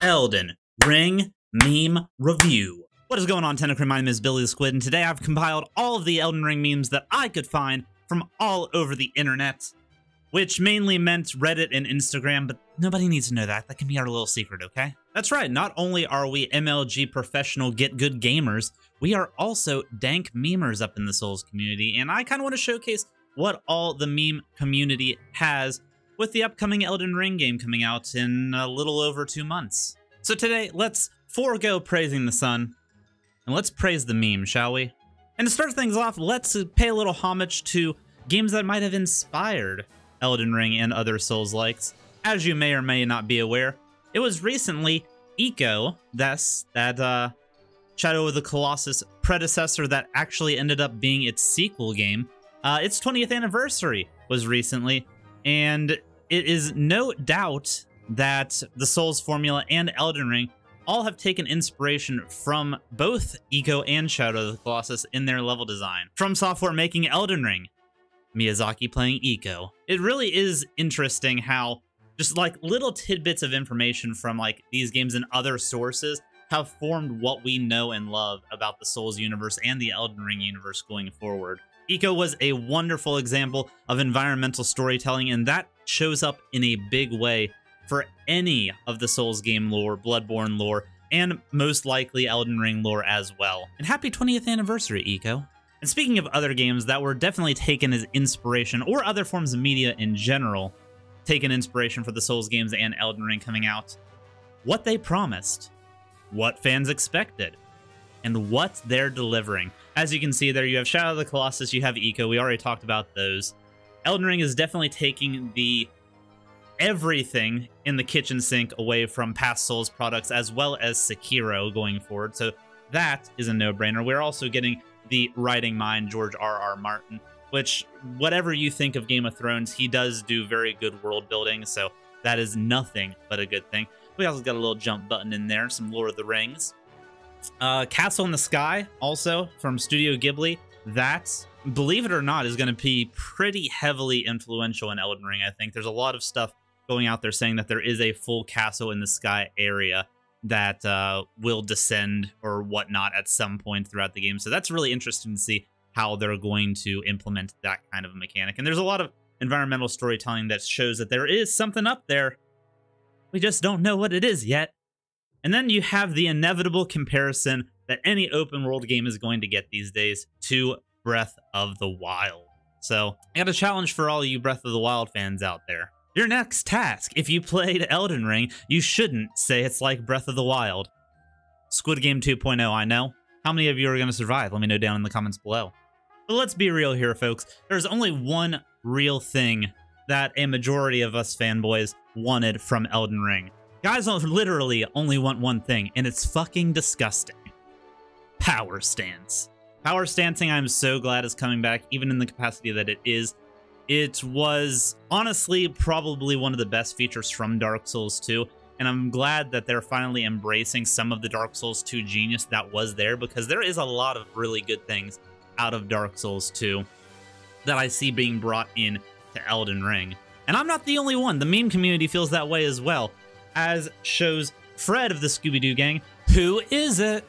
Elden Ring Meme Review. What is going on, Tentacruit? My name is Billy the Squid, and today I've compiled all of the Elden Ring memes that I could find from all over the internet, which mainly meant Reddit and Instagram, but nobody needs to know that. That can be our little secret, okay? That's right, not only are we MLG professional get good gamers, we are also dank memers up in the Souls community, and I kind of want to showcase what all the meme community has with the upcoming Elden Ring game coming out in a little over 2 months. So today, let's forego praising the sun, and let's praise the meme, shall we? And to start things off, let's pay a little homage to games that might have inspired Elden Ring and other Souls-likes. As you may or may not be aware, it was recently Ico, that Shadow of the Colossus predecessor that actually ended up being its sequel game. Its 20th anniversary was recently, and it is no doubt that the Souls formula and Elden Ring all have taken inspiration from both Ico and Shadow of the Colossus in their level design. From Software making Elden Ring, Miyazaki playing Ico. It really is interesting how just like little tidbits of information from like these games and other sources have formed what we know and love about the Souls universe and the Elden Ring universe going forward. Ico was a wonderful example of environmental storytelling, and that shows up in a big way for any of the Souls game lore, Bloodborne lore, and most likely Elden Ring lore as well. And happy 20th anniversary, Ico. And speaking of other games that were definitely taken as inspiration, or other forms of media in general, taken inspiration for the Souls games and Elden Ring coming out, what they promised, what fans expected, and what they're delivering. As you can see there, you have Shadow of the Colossus, you have Ico, we already talked about those. Elden Ring is definitely taking the everything in the kitchen sink away from past Souls products, as well as Sekiro going forward, so that is a no-brainer. We're also getting the writing mind, George R.R. Martin, which, whatever you think of Game of Thrones, he does do very good world building, so that is nothing but a good thing. We also got a little jump button in there, some Lord of the Rings. Castle in the Sky, also from Studio Ghibli. That, believe it or not, is going to be pretty heavily influential in Elden Ring, I think. There's a lot of stuff going out there saying that there is a full Castle in the Sky area that will descend or whatnot at some point throughout the game. So that's really interesting to see how they're going to implement that kind of a mechanic. And there's a lot of environmental storytelling that shows that there is something up there. We just don't know what it is yet. And then you have the inevitable comparison that any open world game is going to get these days to Breath of the Wild. So I got a challenge for all you Breath of the Wild fans out there. Your next task, if you played Elden Ring, you shouldn't say it's like Breath of the Wild. Squid Game 2.0, I know. How many of you are going to survive? Let me know down in the comments below. But let's be real here, folks. There's only one real thing that a majority of us fanboys wanted from Elden Ring. Guys literally only want one thing, and it's fucking disgusting. Power stance. Power stancing, I'm so glad is coming back, even in the capacity that it is. It was honestly probably one of the best features from Dark Souls 2, and I'm glad that they're finally embracing some of the Dark Souls 2 genius that was there, because there is a lot of really good things out of Dark Souls 2 that I see being brought in to Elden Ring. And I'm not the only one. The meme community feels that way as well, as shows Fred of the Scooby-Doo gang. Who is it?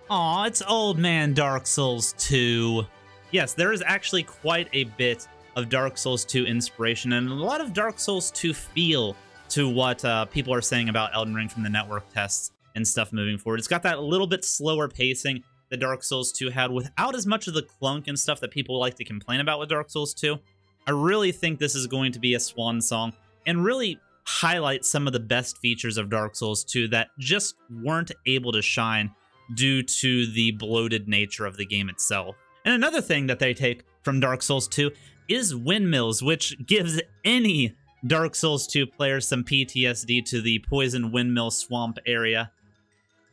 Aw, it's old man Dark Souls 2. Yes, there is actually quite a bit of Dark Souls 2 inspiration and a lot of Dark Souls 2 feel to what people are saying about Elden Ring from the network tests and stuff moving forward. It's got that little bit slower pacing that Dark Souls 2 had without as much of the clunk and stuff that people like to complain about with Dark Souls 2. I really think this is going to be a swan song and really highlight some of the best features of Dark Souls 2 that just weren't able to shine due to the bloated nature of the game itself. And another thing that they take from Dark Souls 2 is windmills, which gives any Dark Souls 2 player some PTSD to the poison windmill swamp area.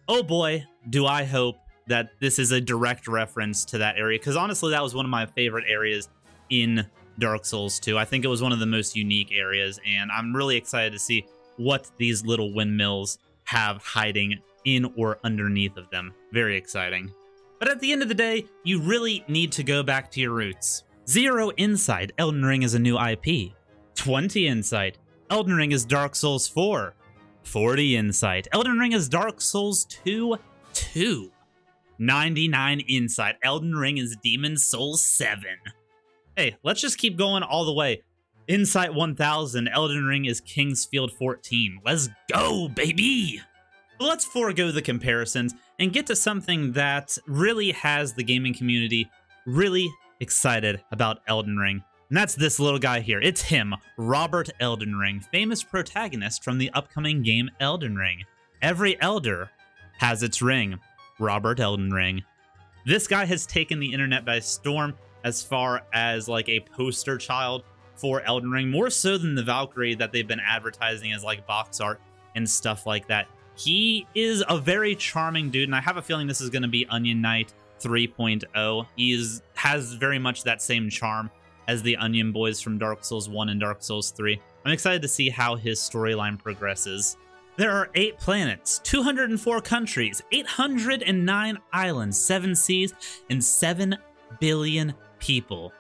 Oh boy, do I hope that this is a direct reference to that area, because honestly, that was one of my favorite areas in Dark Souls 2. I think it was one of the most unique areas, and I'm really excited to see what these little windmills have hiding in or underneath of them. Very exciting. But at the end of the day, you really need to go back to your roots. 0 insight, Elden Ring is a new IP. 20 insight, Elden Ring is Dark Souls 4. 40 insight. Elden Ring is Dark Souls 2, 2. 99 insight. Elden Ring is Demon Souls 7. Hey, let's just keep going all the way. Insight 1000. Elden Ring is King's Field 14. Let's go, baby! Let's forego the comparisons and get to something that really has the gaming community really excited about Elden Ring. And that's this little guy here. It's him, Robert Elden Ring, famous protagonist from the upcoming game Elden Ring. Every elder has its ring. Robert Elden Ring. This guy has taken the internet by storm as far as like a poster child for Elden Ring, more so than the Valkyrie that they've been advertising as like box art and stuff like that. He is a very charming dude, and I have a feeling this is going to be Onion Knight 3.0. He has very much that same charm as the Onion Boys from Dark Souls 1 and Dark Souls 3. I'm excited to see how his storyline progresses. There are 8 planets, 204 countries, 809 islands, 7 seas, and 7 billion people.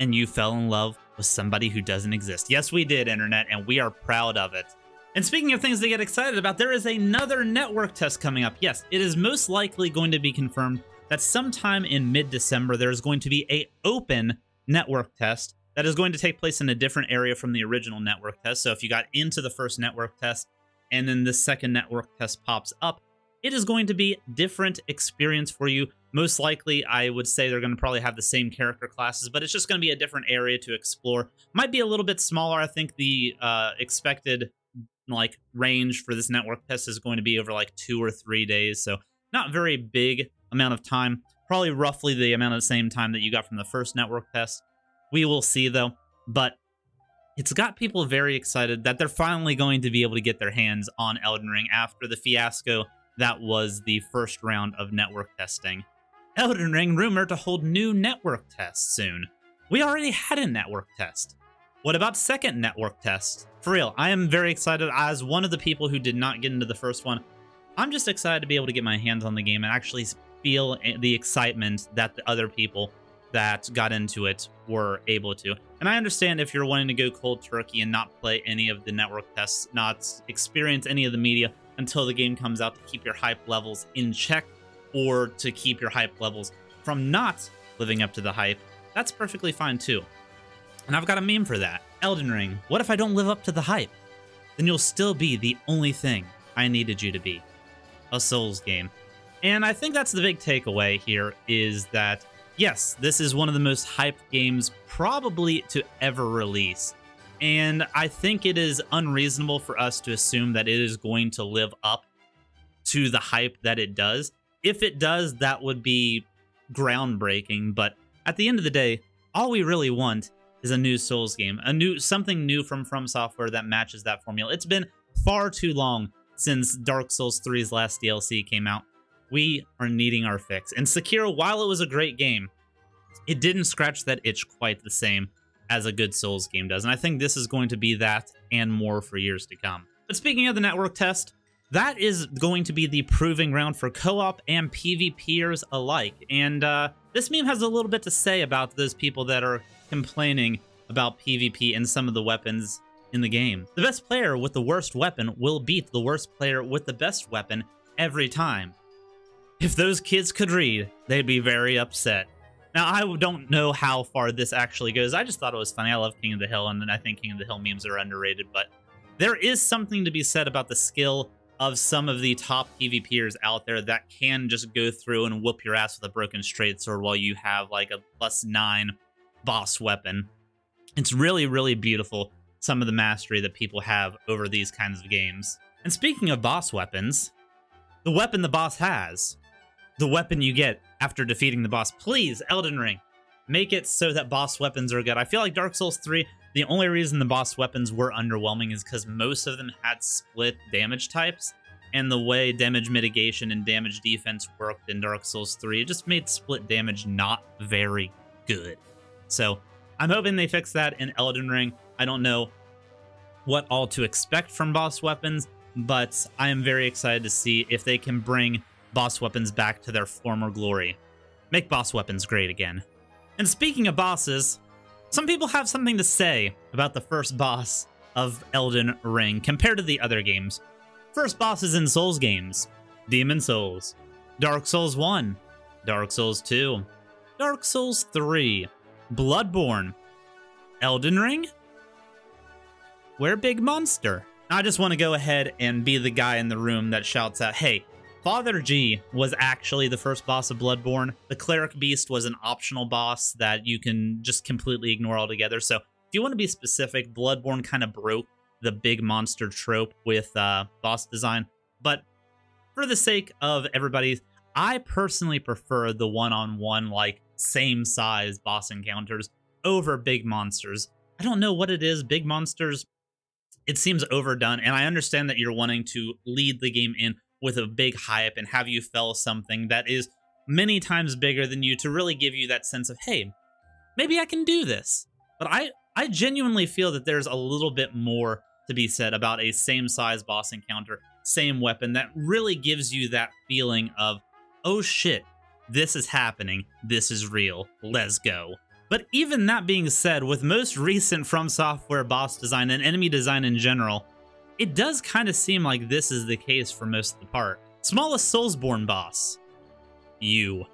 And you fell in love with somebody who doesn't exist. Yes, we did, Internet, and we are proud of it. And speaking of things to get excited about, there is another network test coming up. Yes, it is most likely going to be confirmed that sometime in mid-December, there is going to be an open network test that is going to take place in a different area from the original network test. So if you got into the first network test, and then the second network test pops up, it is going to be a different experience for you. Most likely, I would say they're going to probably have the same character classes, but it's just going to be a different area to explore. Might be a little bit smaller. I think the expected like range for this network test is going to be over like 2 or 3 days, so not very big amount of time. Probably roughly the amount of the same time that you got from the first network test. We will see though, but it's got people very excited that they're finally going to be able to get their hands on Elden Ring after the fiasco that was the first round of network testing. Elden Ring rumored to hold new network tests soon. We already had a network test. What about second network test? For real, I am very excited. As one of the people who did not get into the first one, I'm just excited to be able to get my hands on the game and actually feel the excitement that the other people that got into it were able to. And I understand if you're wanting to go cold turkey and not play any of the network tests, not experience any of the media until the game comes out to keep your hype levels in check, or to keep your hype levels from not living up to the hype, that's perfectly fine too. And I've got a meme for that. Elden Ring, what if I don't live up to the hype? Then you'll still be the only thing I needed you to be. A Souls game. And I think that's the big takeaway here, is that yes, this is one of the most hyped games probably to ever release. And I think it is unreasonable for us to assume that it is going to live up to the hype that it does. If it does, that would be groundbreaking. But at the end of the day, all we really want is a new Souls game, something new from Software that matches that formula. It's been far too long since Dark Souls 3's last DLC came out. We are needing our fix. And Sekiro, while it was a great game, it didn't scratch that itch quite the same as a good Souls game does. And I think this is going to be that and more for years to come. But speaking of the network test, that is going to be the proving ground for co-op and PvPers alike. And this meme has a little bit to say about those people that are complaining about PvP and some of the weapons in the game. The best player with the worst weapon will beat the worst player with the best weapon every time. If those kids could read, they'd be very upset. Now, I don't know how far this actually goes. I just thought it was funny. I love King of the Hill, and I think King of the Hill memes are underrated, but there is something to be said about the skill of some of the top PvPers out there that can just go through and whoop your ass with a broken straight sword while you have like a +9 boss weapon. It's really, really beautiful, some of the mastery that people have over these kinds of games. And speaking of boss weapons, the weapon the boss has, the weapon you get after defeating the boss. Please, Elden Ring, make it so that boss weapons are good. I feel like Dark Souls 3, the only reason the boss weapons were underwhelming is because most of them had split damage types, and the way damage mitigation and damage defense worked in Dark Souls 3, it just made split damage not very good. So I'm hoping they fix that in Elden Ring. I don't know what all to expect from boss weapons, but I am very excited to see if they can bring boss weapons back to their former glory. Make boss weapons great again. And speaking of bosses, some people have something to say about the first boss of Elden Ring compared to the other games. First bosses in Souls games: Demon Souls, Dark Souls 1, Dark Souls 2, Dark Souls 3, Bloodborne, Elden Ring? Where Big Monster? I just want to go ahead and be the guy in the room that shouts out, hey, Father G was actually the first boss of Bloodborne. The Cleric Beast was an optional boss that you can just completely ignore altogether. So if you want to be specific, Bloodborne kind of broke the big monster trope with boss design. But for the sake of everybody, I personally prefer the one-on-one, like, same-size boss encounters over big monsters. I don't know what it is. Big monsters, it seems overdone, and I understand that you're wanting to lead the game in with a big hype and have you fell something that is many times bigger than you to really give you that sense of, hey, maybe I can do this. But I genuinely feel that there's a little bit more to be said about a same-size boss encounter, same weapon, that really gives you that feeling of, oh shit, this is happening, this is real, let's go. But even that being said, with most recent From Software boss design and enemy design in general, it does kind of seem like this is the case for most of the part. Smallest Soulsborne boss, you.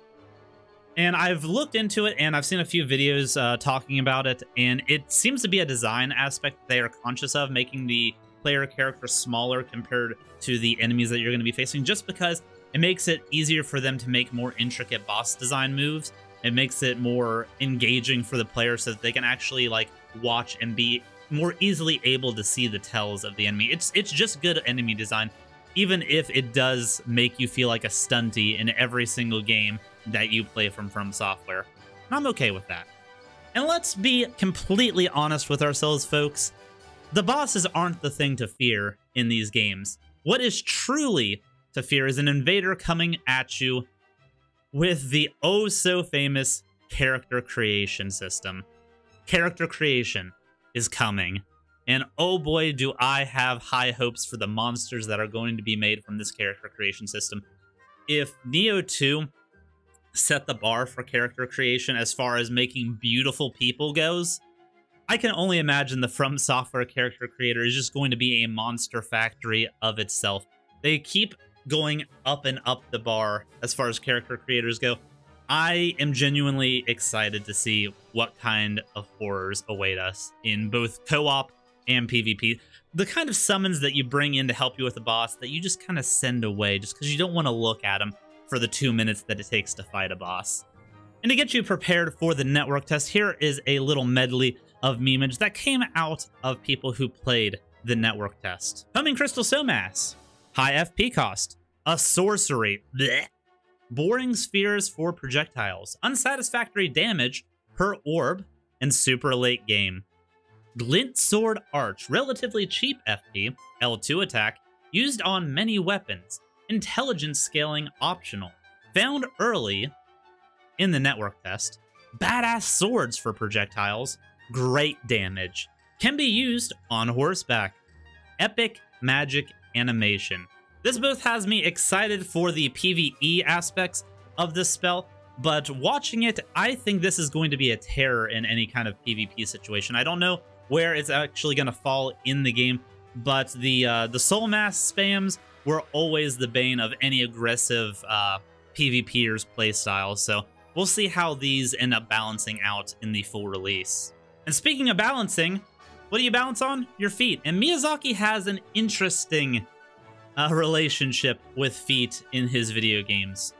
And I've looked into it, and I've seen a few videos talking about it, and it seems to be a design aspect they are conscious of, making the player character smaller compared to the enemies that you're going to be facing, just because it makes it easier for them to make more intricate boss design moves. It makes it more engaging for the player so that they can actually, like, watch and be more easily able to see the tells of the enemy. It's just good enemy design, even if it does make you feel like a stunty in every single game that you play from Software. And I'm okay with that. And let's be completely honest with ourselves, folks. The bosses aren't the thing to fear in these games. What is truly to fear is an invader coming at you with the oh-so-famous character creation system. Character creation is coming. And oh boy, do I have high hopes for the monsters that are going to be made from this character creation system. If Nioh 2 set the bar for character creation as far as making beautiful people goes, I can only imagine the From Software character creator is just going to be a monster factory of itself. They keep going up and up the bar as far as character creators go. I am genuinely excited to see what kind of horrors await us in both co-op and PvP. The kind of summons that you bring in to help you with a boss that you just kind of send away just because you don't want to look at them for the 2 minutes that it takes to fight a boss. And to get you prepared for the network test, here is a little medley of memeage that came out of people who played the network test. Homing Crystal Somas, high FP cost, a sorcery, bleh. Boring spheres for projectiles, unsatisfactory damage per orb, and super late game. Glint Sword Arch, relatively cheap FP, L2 attack, used on many weapons, intelligence scaling optional, found early in the network test, badass swords for projectiles, great damage, can be used on horseback, epic magic animation. This both has me excited for the PvE aspects of this spell, but watching it, I think this is going to be a terror in any kind of PvP situation. I don't know where it's actually going to fall in the game, but the Soul Mass spams were always the bane of any aggressive PvPers playstyle, so we'll see how these end up balancing out in the full release. And speaking of balancing, what do you balance on? Your feet. And Miyazaki has an interesting relationship with feet in his video games.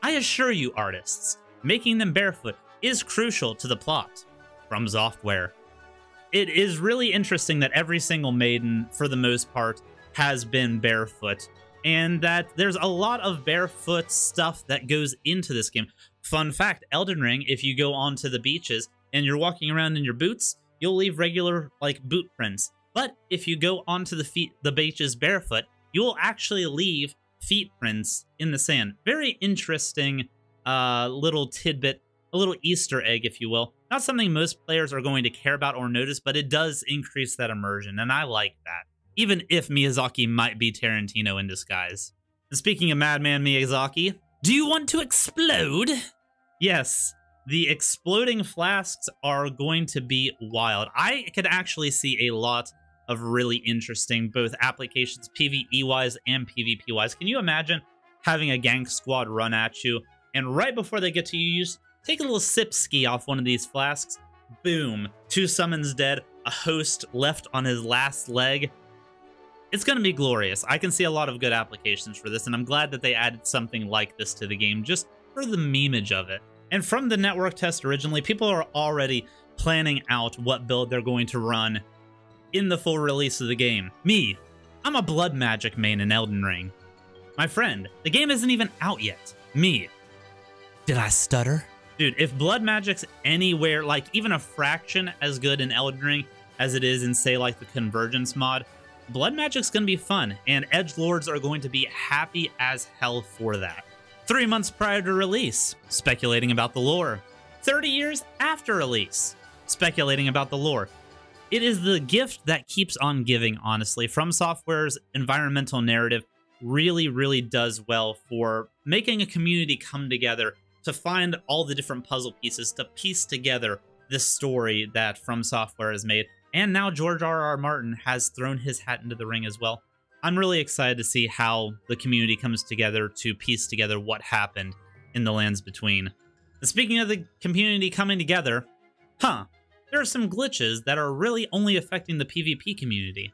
I assure you, artists, making them barefoot is crucial to the plot. From Software. It is really interesting that every single maiden, for the most part, has been barefoot, and that there's a lot of barefoot stuff that goes into this game. Fun fact, Elden Ring, if you go onto the beaches and you're walking around in your boots, you'll leave regular, like, boot prints. But if you go onto the beaches barefoot, you'll actually leave feet prints in the sand. Very interesting little tidbit, a little Easter egg, if you will. Not something most players are going to care about or notice, but it does increase that immersion, and I like that. Even if Miyazaki might be Tarantino in disguise. And speaking of Madman Miyazaki, do you want to explode? Yes, the exploding flasks are going to be wild. I could actually see a lot of really interesting, both applications PvE-wise and PvP-wise. Can you imagine having a gank squad run at you, and right before they get to you, you just take a little sip ski off one of these flasks, boom, 2 summons dead, a host left on his last leg. It's going to be glorious. I can see a lot of good applications for this, and I'm glad that they added something like this to the game just for the memeage of it. And from the network test originally, people are already planning out what build they're going to run in the full release of the game. Me, I'm a blood magic main in Elden Ring. My friend, the game isn't even out yet. Me, did I stutter? Dude, if blood magic's anywhere, like even a fraction as good in Elden Ring as it is in, say, like the Convergence mod, blood magic's gonna be fun, and edgelords are going to be happy as hell for that. 3 months prior to release, speculating about the lore. 30 years after release, speculating about the lore. It is the gift that keeps on giving, honestly. From Software's environmental narrative really, really does well for making a community come together to find all the different puzzle pieces to piece together this story that From Software has made. And now George R.R. Martin has thrown his hat into the ring as well. I'm really excited to see how the community comes together to piece together what happened in the lands between. And speaking of the community coming together, there are some glitches that are really only affecting the PvP community.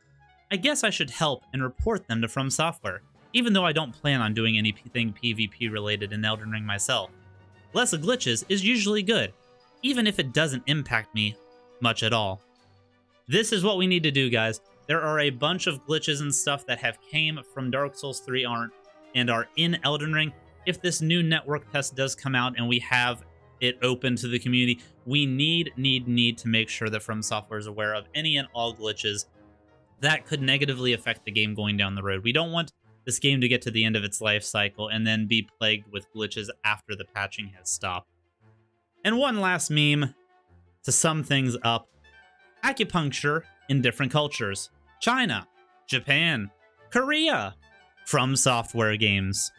I guess I should help and report them to From Software, even though I don't plan on doing anything PvP related in Elden Ring myself. Less glitches is usually good, even if it doesn't impact me much at all. This is what we need to do, guys. There are a bunch of glitches and stuff that have came from Dark Souls 3 and are in Elden Ring. If this new network test does come out and we have it open to the community, we need to make sure that From Software is aware of any and all glitches that could negatively affect the game going down the road. We don't want this game to get to the end of its life cycle and then be plagued with glitches after the patching has stopped. And one last meme to sum things up. Acupuncture in different cultures. China, Japan, Korea, From Software games.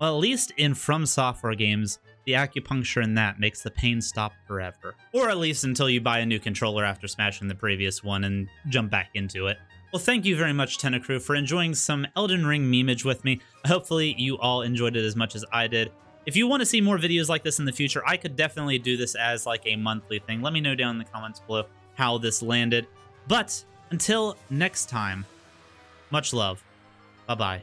Well, at least in From Software games, the acupuncture in that makes the pain stop forever. Or at least until you buy a new controller after smashing the previous one and jump back into it. Well, thank you very much, Crew, for enjoying some Elden Ring memeage with me. Hopefully you all enjoyed it as much as I did. If you want to see more videos like this in the future, I could definitely do this as like a monthly thing. Let me know down in the comments below how this landed. But until next time, much love. Bye-bye.